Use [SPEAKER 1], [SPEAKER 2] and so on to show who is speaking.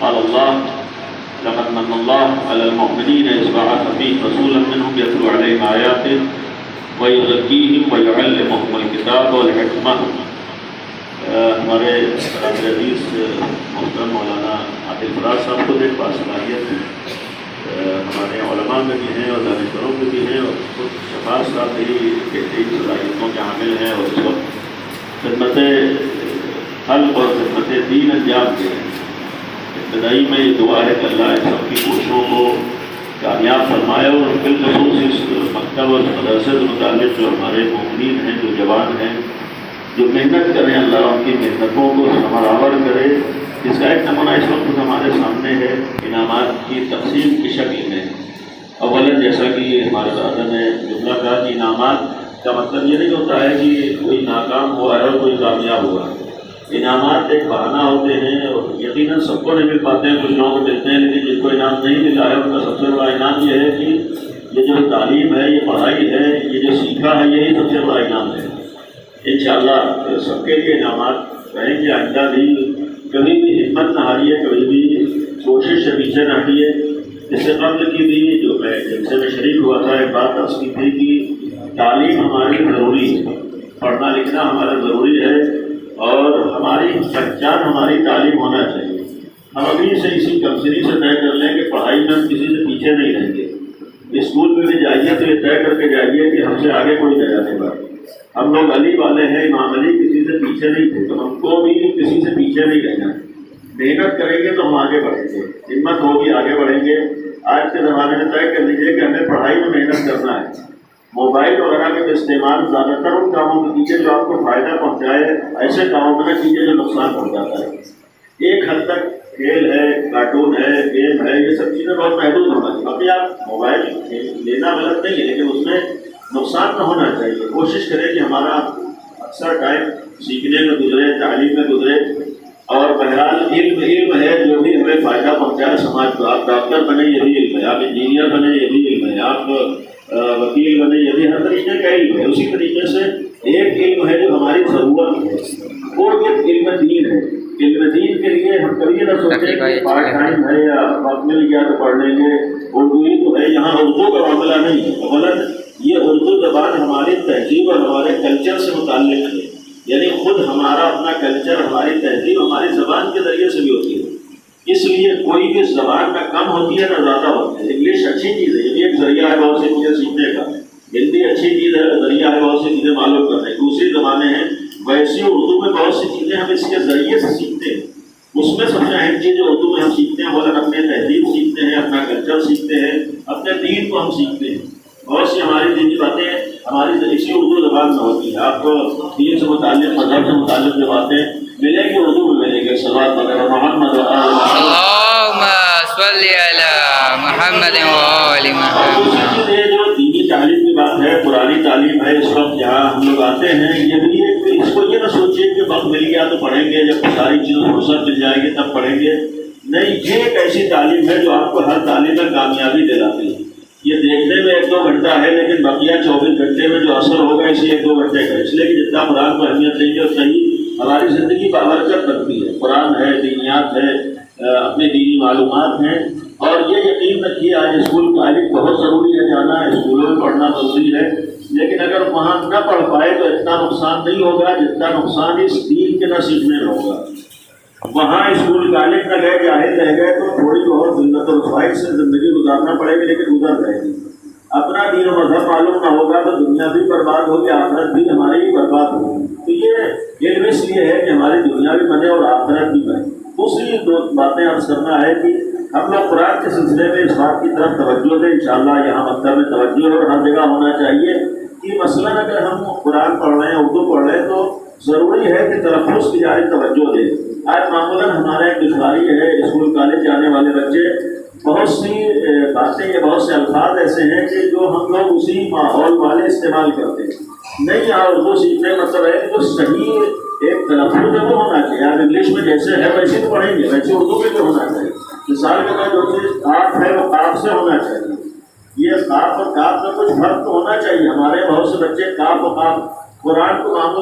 [SPEAKER 1] قال الله لقد من الله على المؤمنين إذ بعث فيهم رسولا منهم يتلو عليهم آياته ويزكيهم ويعلمهم الكتاب والحكمة۔ ہمارے عزیز محترم مولانا عادل فراز صاحب کو ایک باصلاحیت ہمارے علماء میں بھی ہیں اور دانشوروں میں بھی ہیں اور خود شفاعت صاحب بھی بہترین صلاحیتوں کے حامل ہیں اور اس وقت خدمت خلق اور خدمت دین انجام دے ہیں۔ ابتدائی میں یہ دعا ہے کہ اللہ ان سب کی کوششوں کو کامیاب فرمائے اور بالخصوص اس مکتب اور مدرسے سے متعلق جو ہمارے مومنین ہیں، جو جوان ہیں، جو محنت کریں، اللہ ان کی محنتوں کو ثمرآور کرے۔ اس کا ایک نمونہ اس وقت ہمارے سامنے ہے انعامات کی تقسیم کی شکل میں۔ اولا جیسا کہ ہمارے دادا نے جملہ کہا کہ انعامات کا مطلب یہ نہیں ہوتا ہے کہ کوئی ناکام ہوا ہے اور کوئی کامیاب ہوا ہے۔ انعامات ایک بہانہ ہوتے ہیں اور یقیناً سب کو نہیں مل پاتے ہیں، کچھ لوگوں کو ملتے ہیں، لیکن جن کو انعام نہیں ملا ہے ان کا سب سے بڑا انعام یہ ہے کہ یہ جو تعلیم ہے، یہ پڑھائی ہے، یہ جو سیکھا ہے، یہی سب سے بڑا انعام ہے۔ انشاءاللہ سب کے لیے انعامات رہیں گے۔ آئندہ بھی کبھی بھی ہمت نہ ہاریے، کبھی بھی کوشش سے پیچھے نہ ہٹیے۔ اس سے قبل کی بھی جو میں جلسے میں شریک ہوا تھا، ایک بات عرض کی تھی کہ تعلیم ہماری ضروری ہے، پڑھنا لکھنا ہمارا ضروری ہے اور ہماری پہچان ہماری تعلیم ہونا چاہیے۔ ہم ابھی سے اسی کمسری سے طے کر لیں کہ پڑھائی میں ہم کسی سے پیچھے نہیں رہیں گے۔ اسکول میں بھی جائیے تو یہ طے کر کے جائیے کہ ہم سے آگے کوئی جگہ نہیں بڑھے۔ ہم لوگ علی والے ہیں، امام علی کسی سے پیچھے نہیں تھے، تو ہم کو بھی کسی سے پیچھے نہیں رہنا۔ محنت کریں گے تو ہم آگے بڑھیں گے، ہمت ہوگی آگے بڑھیں گے۔ آج کے زمانے میں طے کر لیجیے کہ ہمیں پڑھائی میں محنت کرنا ہے۔ موبائل وغیرہ کا استعمال زیادہ تر ان کاموں میں کیجیے جو آپ کو فائدہ پہنچائے، ایسے کاموں میں نہ کیجیے جو نقصان پہنچاتا ہے۔ ایک حد تک کھیل ہے، کارٹون ہے، گیم ہے، یہ سب چیزیں بہت محدود ہونا چاہیے۔ ابھی آپ موبائل لینا غلط نہیں ہے، لیکن اس میں نقصان نہ ہونا چاہیے۔ کوشش کریں کہ ہمارا اکثر ٹائم سیکھنے میں گزرے، تعلیم میں گزرے، اور بہرحال علم ہے جو بھی ہمیں فائدہ پہنچائے سماج کو۔ آپ ڈاکٹر بنے یہ بھی علم ہے، آپ انجینئر بنے یہ بھی علم ہے، آپ وکیل بنے، یہ بھی ہر طریقے کا علم ہے۔ اسی طریقے سے ایک علم ہے جو ہماری ضرورت ہے، وہ علم دین ہے۔ علم دین کے لیے ہم کبھی نہ سوچیں کہ پارٹ ٹائم ہے یا وقت مل گیا تو پڑھ لیں گے، اردو ہی تو ہے۔ یہاں اردو کا معاملہ نہیں ہے، غلط۔ یہ اردو زبان ہماری تہذیب اور ہمارے کلچر سے متعلق ہے، یعنی خود ہمارا اپنا کلچر، ہماری تہذیب ہماری زبان کے ذریعے سے بھی ہوتی ہے۔ اس لیے کوئی بھی زبان نہ کم ہوتی ہے نہ زیادہ ہوتی ہے۔ انگلش اچھی چیز ہے، یہ بھی ایک ذریعہ ہے بہت سی چیزیں سیکھنے کا۔ ہندی اچھی چیز ہے، ذریعہ ہے بہت سی چیزیں معلوم کرنے کی۔ دوسری زبانیں ہیں ویسی، اردو میں بہت سی چیزیں ہم اس کے ذریعے سے سیکھتے ہیں۔ اس میں سب سے اہم چیز جو اردو میں ہم سیکھتے ہیں وہ اپنے تہذیب سیکھتے ہیں، اپنا کلچر سیکھتے ہیں، اپنے دین کو ہم سیکھتے ہیں۔ بہت سی ہماری دینی باتیں ہماری اسی اردو زبان میں ہوتی ہیں۔ آپ کو دین سے متعلق، مذہب سے متعلق جو باتیں ملیں گی اردو میں ملیں گے۔ صلوات وغیرہ محمد
[SPEAKER 2] اللہم صلی علی محمد وآل محمد۔
[SPEAKER 1] جو دینی تعلیم کی بات ہے، پرانی تعلیم ہے، اس وقت جہاں ہم لوگ آتے ہیں، یہ بھی اس کو یہ نہ سوچیے کہ وقت مل گیا تو پڑھیں گے، جب ساری چیزوں فرصت مل جائے گی تب پڑھیں گے۔ نہیں، یہ ایک ایسی تعلیم ہے جو آپ کو ہر تعلیم میں کامیابی دلاتی ہے۔ یہ دیکھنے میں 1-2 گھنٹہ ہے، لیکن بقیہ 24 گھنٹے میں جو اثر ہوگا اسی 1-2 گھنٹے کا۔ اس لیے کہ جتنا قرآن کو اہمیت دیں گے اتنا ہی ہماری زندگی بابرکت بنتی ہے۔ قرآن ہے، دینیات ہے، اپنے دینی معلومات ہیں، اور یہ یقین رکھیے آج اسکول کالج بہت ضروری ہے جانا، اسکولوں میں پڑھنا ضروری ہے، لیکن اگر وہاں نہ پڑھ پائے تو اتنا نقصان نہیں ہوگا جتنا نقصان اس دین کے نہ سیکھنے میں ہوگا۔ وہاں اسکول کالج نہ گئے، جاہل رہ گئے تو تھوڑی بہت ذلت و رسوائی سے زندگی گزارنا پڑے گی، لیکن گزر جائے گی۔ اپنا دین و مذہب معلوم نہ ہوگا تو دنیا بھی برباد ہوگی، آخرت بھی ہماری برباد ہوگی۔ تو یہ علم اس لیے ہے کہ ہماری دنیا بھی بنے اور آخرت بھی بنے۔ دوسری 2 باتیں عرض کرنا ہے کہ ہم لوگ قرآن کے سلسلے میں اس بات کی طرف توجہ دیں، انشاءاللہ یہاں مکتب میں توجہ اور ہر جگہ ہونا چاہیے کہ مثلاً اگر ہم قرآن پڑھ رہے ہیں، اردو پڑھ رہے ہیں، تو ضروری ہے کہ تلفظ کی جانب توجہ دیں۔ آج معمولاً ہمارا ایک دشواری ہے، اسکول کالج جانے والے بچے بہت سی باتیں یا بہت سے الفاظ ایسے ہیں کہ جو ہم لوگ اسی ماحول والے استعمال کرتے ہیں۔ نہیں، اردو سیکھنے کا مطلب ہے کہ جو صحیح ایک تلفظ ہے وہ ہونا چاہیے۔ آپ انگلش میں جیسے ہے ویسے تو پڑھیں گے، ویسے اردو میں بھی ہونا چاہیے۔ مثال کے طور جو چیز کاف ہے وہ کاف سے ہونا چاہیے۔ یہ کاف اور کاف میں کچھ فرق تو ہونا چاہیے۔ ہمارے بہت سے بچے کاف و کاف قرآن کو معمولاً